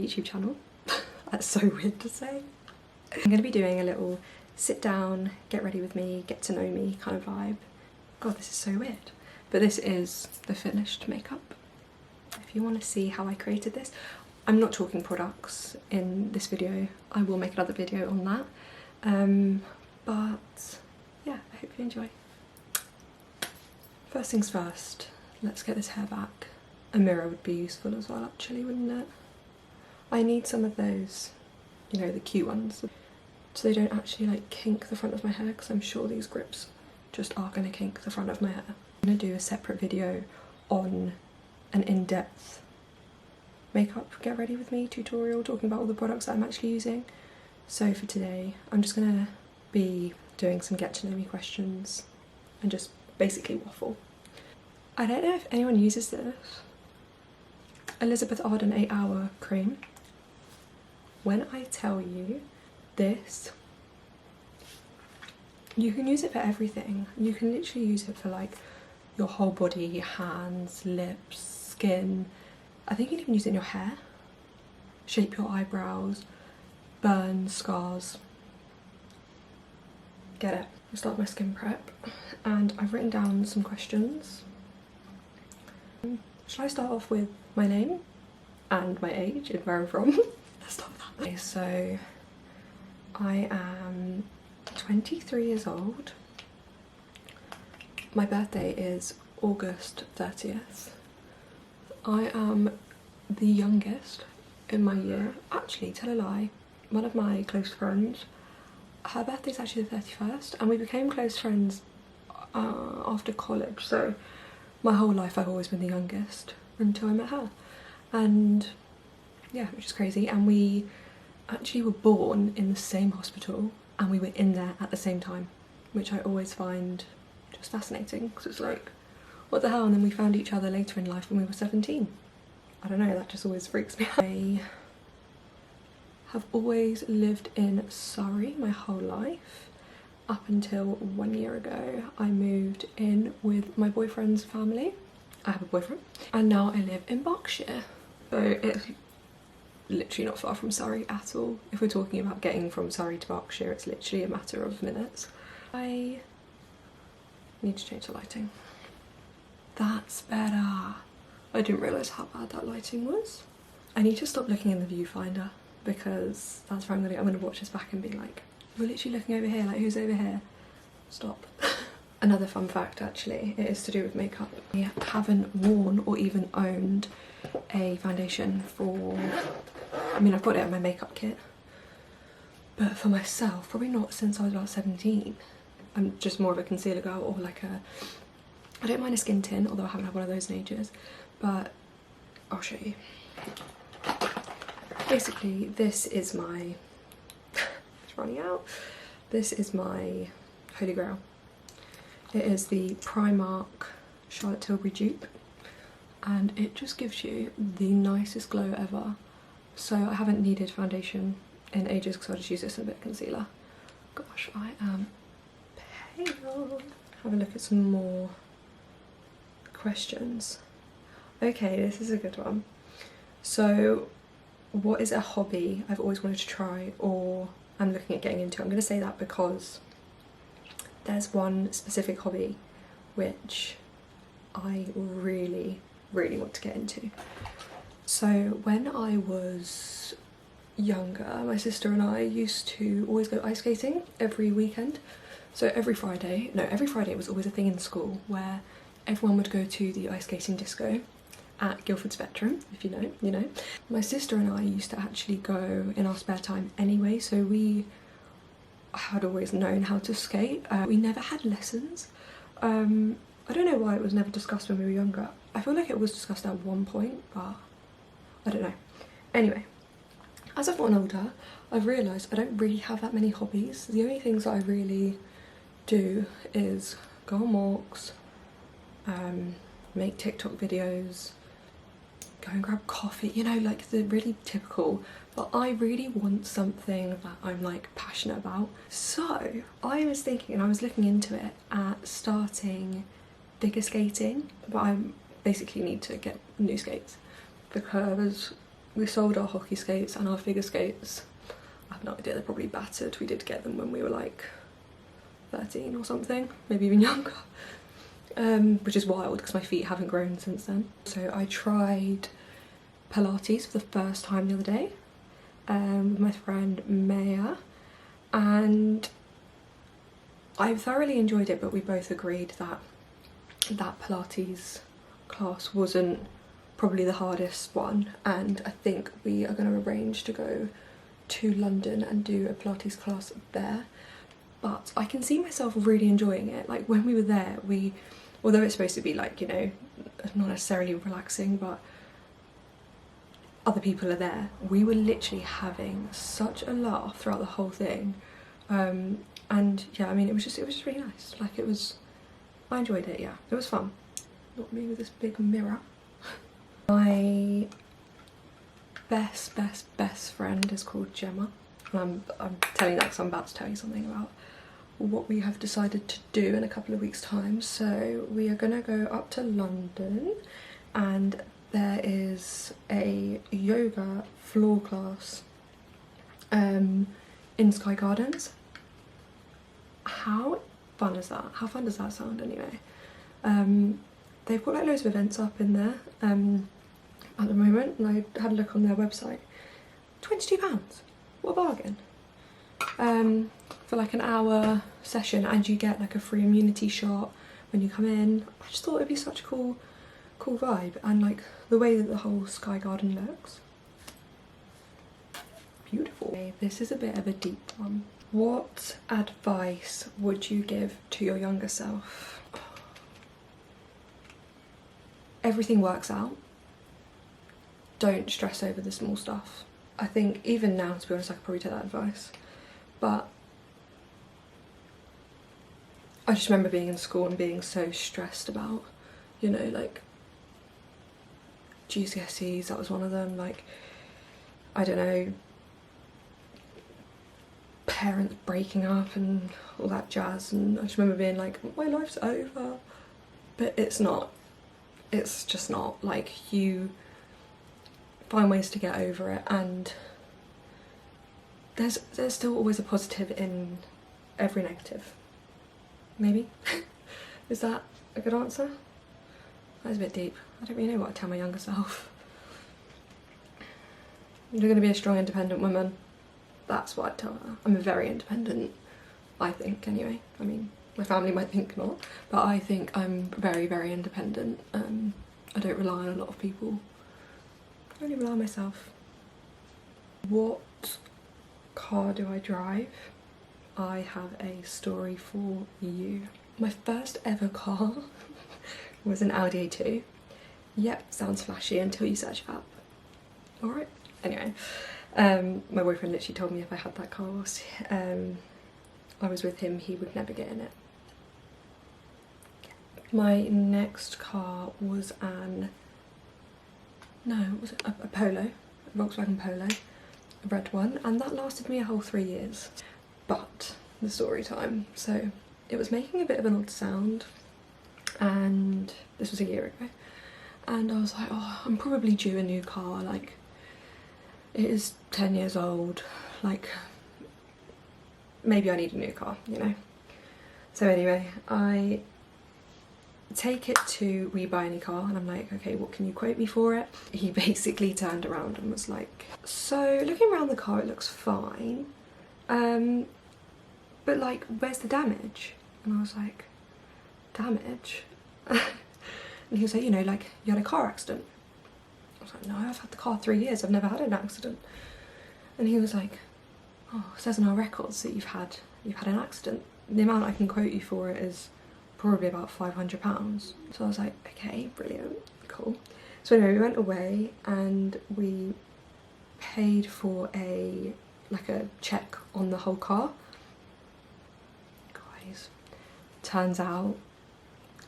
YouTube channel. That's so weird to say. I'm going to be doing a little sit down, get ready with me, get to know me kind of vibe. God, this is so weird. But this is the finished makeup. If you want to see how I created this, I'm not talking products in this video. I will make another video on that. But yeah, I hope you enjoy. First things first, let's get this hair back. A mirror would be useful as well actually, wouldn't it? I need some of those, you know, the cute ones, so they don't actually like kink the front of my hair, because I'm sure these grips just are going to kink the front of my hair. I'm going to do a separate video on an in-depth makeup get ready with me tutorial talking about all the products that I'm actually using. So for today I'm just going to be doing some get to know me questions and just basically waffle. I don't know if anyone uses this. Elizabeth Arden 8-hour cream. When I tell you this, you can use it for everything. You can literally use it for like your whole body, hands, lips, skin. I think you can even use it in your hair. Shape your eyebrows, burns, scars. Get it. I'll start my skin prep and I've written down some questions. Shall I start off with my name and my age and where I'm from? Let's start with that. Okay, so I am 23 years old. My birthday is August 30th. I am the youngest in my year. Actually, tell a lie, one of my close friends, her birthday's actually the 31st, and we became close friends after college, so my whole life I've always been the youngest until I met her. And yeah, which is crazy. And we actually were born in the same hospital and we were in there at the same time, which I always find just fascinating, because it's like, what the hell? And then we found each other later in life when we were 17. I don't know, that just always freaks me out. I have always lived in Surrey my whole life. Up until 1 year ago, I moved in with my boyfriend's family. I have a boyfriend. And now I live in Berkshire. So it's literally not far from Surrey at all. If we're talking about getting from Surrey to Berkshire, it's literally a matter of minutes. I need to change the lighting. That's better. I didn't realise how bad that lighting was. I need to stop looking in the viewfinder, because that's where I'm gonna watch this back and be like, we're literally looking over here, like who's over here? Stop. Another fun fact actually, it is to do with makeup. I haven't worn or even owned a foundation for, I mean I've got it in my makeup kit, but for myself, probably not since I was about 17. I'm just more of a concealer girl, or like a, I don't mind a skin tint, although I haven't had one of those in ages, but I'll show you. Basically this is my, running out. This is my holy grail. It is the Primark Charlotte Tilbury dupe, and it just gives you the nicest glow ever. So I haven't needed foundation in ages because I just use this and a bit of concealer. Gosh, I am pale. Have a look at some more questions. Okay, this is a good one. So what is a hobby I've always wanted to try or I'm looking at getting into? I'm going to say that because there's one specific hobby which I really want to get into. So when I was younger, my sister and I used to always go ice skating every weekend. So every Friday it was always a thing in school where everyone would go to the ice skating disco at Guildford Spectrum. If you know, you know. My sister and I used to actually go in our spare time anyway, so we had always known how to skate. We never had lessons. I don't know why it was never discussed when we were younger. I feel like it was discussed at one point, but I don't know. Anyway, as I've gotten older, I've realised I don't really have that many hobbies. The only things that I really do is go on walks, make TikTok videos, go and grab coffee, you know, like the really typical. But I really want something that I'm like passionate about. So I was thinking, and I was looking into it, at starting figure skating, but I basically need to get new skates because we sold our hockey skates and our figure skates. I have no idea, they're probably battered. We did get them when we were like 13 or something, maybe even younger. Which is wild because my feet haven't grown since then. So I tried Pilates for the first time the other day with my friend Maya, and I thoroughly enjoyed it, but we both agreed that that Pilates class wasn't probably the hardest one, and I think we are going to arrange to go to London and do a Pilates class there. But I can see myself really enjoying it. Like when we were there, although it's supposed to be like, you know, not necessarily relaxing, but other people are there, we were literally having such a laugh throughout the whole thing. And yeah, I mean, it was just really nice. Like I enjoyed it, yeah. It was fun. Not me with this big mirror. My best friend is called Gemma. And I'm telling you that because I'm about to tell you something about what we have decided to do in a couple of weeks' time. So we are gonna go up to London, and there is a yoga floor class in Sky Gardens. How fun is that? How fun does that sound anyway? They've got like loads of events up in there at the moment, and I had a look on their website. £22, what a bargain. For like an hour session, and you get like a free immunity shot when you come in. I just thought it'd be such a cool vibe, and like the way that the whole Sky Garden looks. Beautiful. Okay, this is a bit of a deep one. What advice would you give to your younger self? Everything works out. Don't stress over the small stuff. I think even now, to be honest, I could probably take that advice. But I just remember being in school and being so stressed about, you know, like GCSEs, that was one of them, like, I don't know, parents breaking up and all that jazz, and I just remember being like, my life's over. But it's not. It's just not. Like, you find ways to get over it, and there's still always a positive in every negative. Maybe? Is that a good answer? That was a bit deep. I don't really know what I'd tell my younger self. You're going to be a strong, independent woman. That's what I'd tell her. I'm very independent, I think, anyway. I mean, my family might think not, but I think I'm very, very independent. I don't rely on a lot of people. I only rely on myself. What car do I drive? I have a story for you. My first ever car was an Audi A2. Yep, sounds flashy until you search it up. Alright, anyway. My boyfriend literally told me if I had that car whilst I was with him, he would never get in it. My next car was a Polo, a Volkswagen Polo, a red one, and that lasted me a whole 3 years. But the story time. So it was making a bit of an odd sound, and this was a year ago, and I was like, oh, I'm probably due a new car, like, it is 10 years old, like, maybe I need a new car, you know. So anyway, I take it to We Buy Any Car, and I'm like, okay, what can you quote me for it? He basically turned around and was like, so looking around the car, it looks fine, but like, where's the damage? And I was like, damage? And he was like, you know, like, you had a car accident. I was like, no, I've had the car 3 years, I've never had an accident. And he was like, oh, it says in our records that you've had an accident. The amount I can quote you for it is probably about £500. So I was like, okay, brilliant, cool. So anyway, we went away and we paid for a check on the whole car. Guys, turns out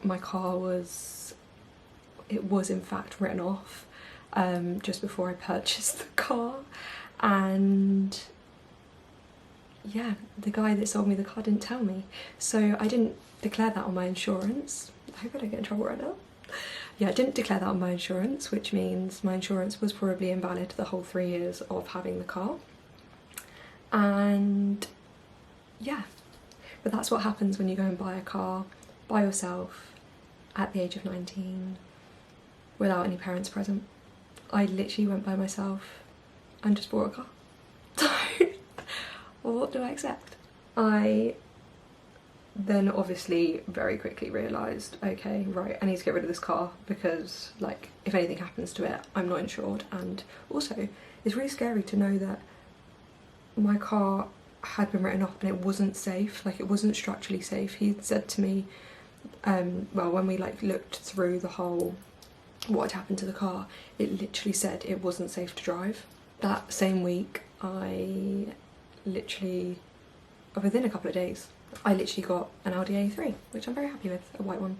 my car was in fact written off just before I purchased the car, and yeah, the guy that sold me the car didn't tell me, so I didn't declare that on my insurance. I hope I don't get in trouble right now. yeah, I didn't declare that on my insurance, which means my insurance was probably invalid the whole 3 years of having the car. And yeah, but that's what happens when you go and buy a car by yourself at the age of 19 without any parents present. I literally went by myself and just bought a car. So, well, what do I expect? I then obviously very quickly realised, okay, right, I need to get rid of this car because, like, if anything happens to it, I'm not insured. And also, it's really scary to know that my car had been written off and it wasn't safe, like it wasn't structurally safe. He said to me, well, when we like looked through the whole what had happened to the car, it literally said it wasn't safe to drive. That same week, I literally, within a couple of days, I literally got an Audi A3, which I'm very happy with, a white one.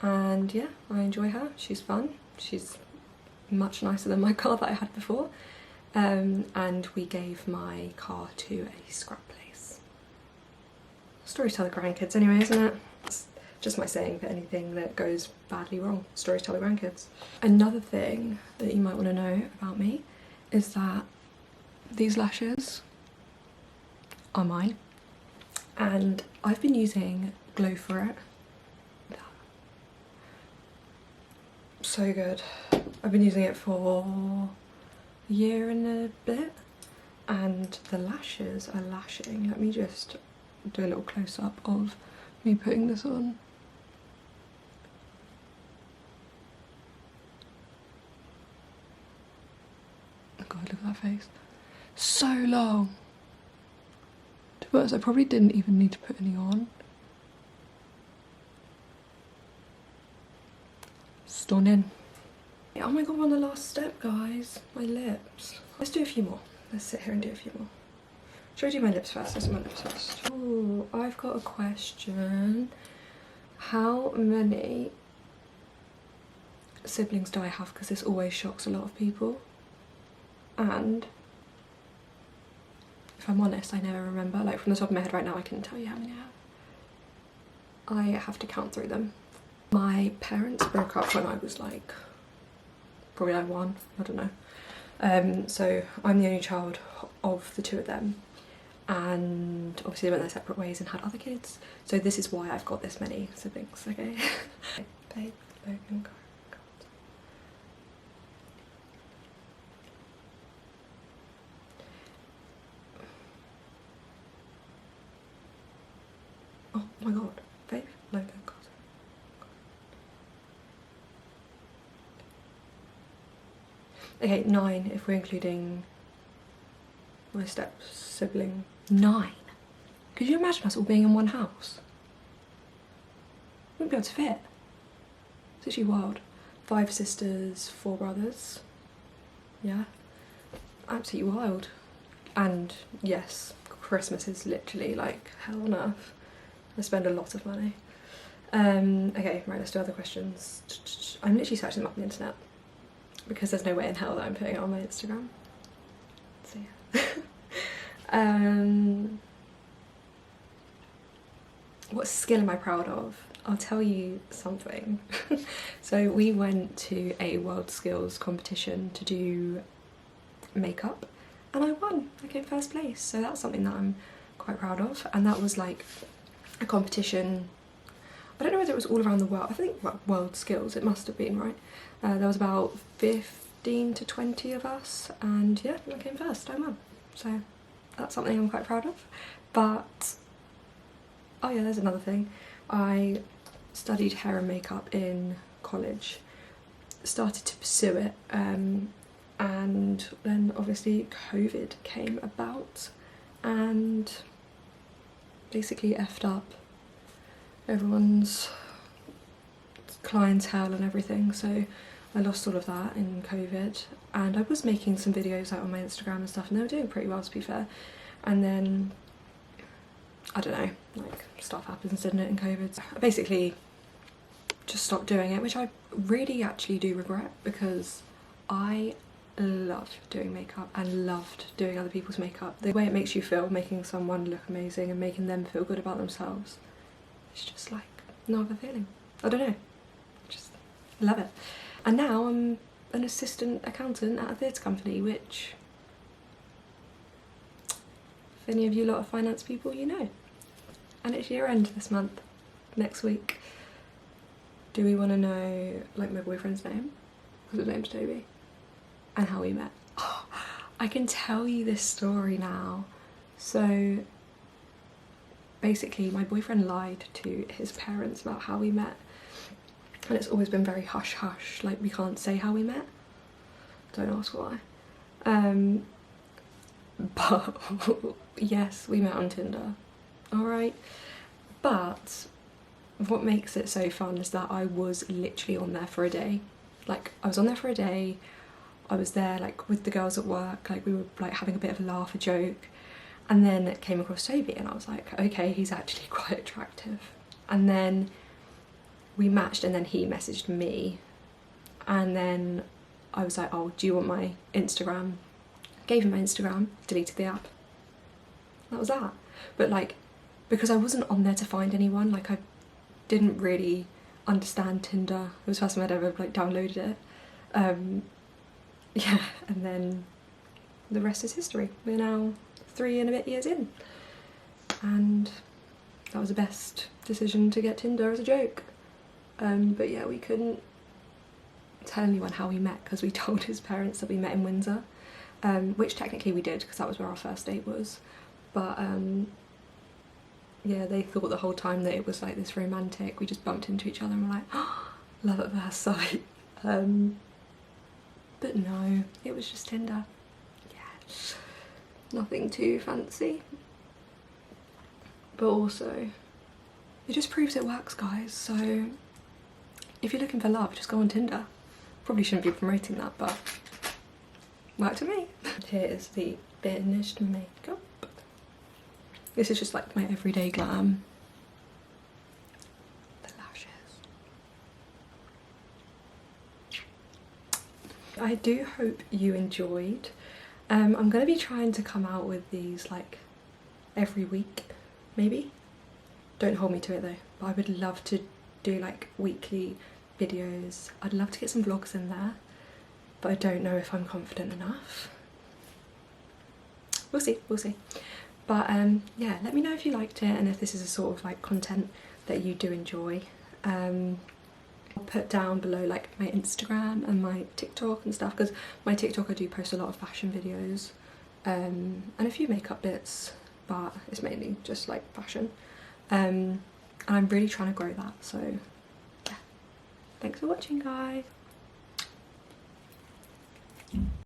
And yeah, I enjoy her, she's fun, she's much nicer than my car that I had before. And we gave my car to a scrap place. Stories to tell the grandkids anyway, isn't it? It's just my saying for anything that goes badly wrong. Stories to tell the grandkids. Another thing that you might want to know about me is that these lashes are mine. And I've been using Glow for it. So good. I've been using it for a year and a bit, and the lashes are lashing. Let me just do a little close-up of me putting this on. Oh god, look at that face. So long. To be honest, I probably didn't even need to put any on. Stunning. Oh my god, we're on the last step, guys. My lips. Let's do a few more. Let's sit here and do a few more. Should I do my lips first? Let's do my lips first. Oh, I've got a question. How many siblings do I have? Because this always shocks a lot of people. And if I'm honest, I never remember. Like, from the top of my head right now, I couldn't tell you how many I have. I have to count through them. My parents broke up when I was like, probably like 1, I don't know. So I'm the only child of the 2 of them, and obviously they went their separate ways and had other kids. So this is why I've got this many siblings, okay? Babe, Logan, God. Oh my god, babe, Logan, God. Okay, 9 if we're including my step sibling. 9? Could you imagine us all being in one house? Wouldn't be able to fit. It's actually wild. 5 sisters, 4 brothers. Yeah, absolutely wild. And yes, Christmas is literally like hell on earth. I spend a lot of money. Okay, right, let's do other questions. I'm literally searching them up on the internet, because there's no way in hell that I'm putting it on my Instagram. So yeah. What skill am I proud of? I'll tell you something. So we went to a world skills competition to do makeup, and I won. I came first place, so that's something that I'm quite proud of. And that was like a competition, I don't know whether it was all around the world. I think, well, world skills, it must have been, right? There was about 15 to 20 of us, and yeah, I came first, I won. So that's something I'm quite proud of. But, oh yeah, there's another thing. I studied hair and makeup in college, started to pursue it, and then obviously COVID came about and basically effed up everyone's clientele and everything, so I lost all of that in COVID. And I was making some videos out on my Instagram and stuff, and they were doing pretty well, to be fair. And then, I don't know, like, stuff happens, didn't it, in COVID. I basically just stopped doing it, which I really actually do regret, because I loved doing makeup and loved doing other people's makeup. The way it makes you feel, making someone look amazing and making them feel good about themselves, it's just like no other feeling. I don't know. love it. And now I'm an assistant accountant at a theatre company, which, if any of you lot are finance people, you know. And it's year end this month, next week. Do we want to know, like, my boyfriend's name? Because his name's Toby. And how we met. Oh, I can tell you this story now. So basically my boyfriend lied to his parents about how we met, and it's always been very hush hush, like we can't say how we met. Don't ask why. But yes, we met on Tinder, alright. But what makes it so fun is that I was literally on there for a day. Like, I was on there for a day, I was there like with the girls at work, like we were like having a bit of a laugh, a joke, and then it came across Toby and I was like, okay, he's actually quite attractive. And then we matched, and then he messaged me, and then I was like, oh, do you want my Instagram? Gave him my Instagram, deleted the app. That was that. But like, because I wasn't on there to find anyone, like I didn't really understand Tinder. It was the first time I'd ever like downloaded it. Yeah, and then the rest is history. We're now 3 and a bit years in, and that was the best decision to get Tinder as a joke. But yeah, we couldn't tell anyone how we met because we told his parents that we met in Windsor, which technically we did because that was where our first date was. But yeah, they thought the whole time that it was like this romantic, we just bumped into each other and were like, oh, love at first sight. But no, it was just Tinder. Yeah, nothing too fancy. But also, it just proves it works, guys. So if you're looking for love, just go on Tinder. Probably shouldn't be promoting that, but worked for me. Here is the finished makeup. This is just like my everyday glam. The lashes. I do hope you enjoyed. I'm going to be trying to come out with these like every week, maybe. Don't hold me to it though, but I would love to do like weekly videos. I'd love to get some vlogs in there, but I don't know if I'm confident enough. We'll see, we'll see. But yeah, let me know if you liked it and if this is a sort of like content that you do enjoy. I'll put down below like my Instagram and my TikTok and stuff, because my TikTok I do post a lot of fashion videos and a few makeup bits, but it's mainly just like fashion. And I'm really trying to grow that, so yeah. Thanks for watching, guys.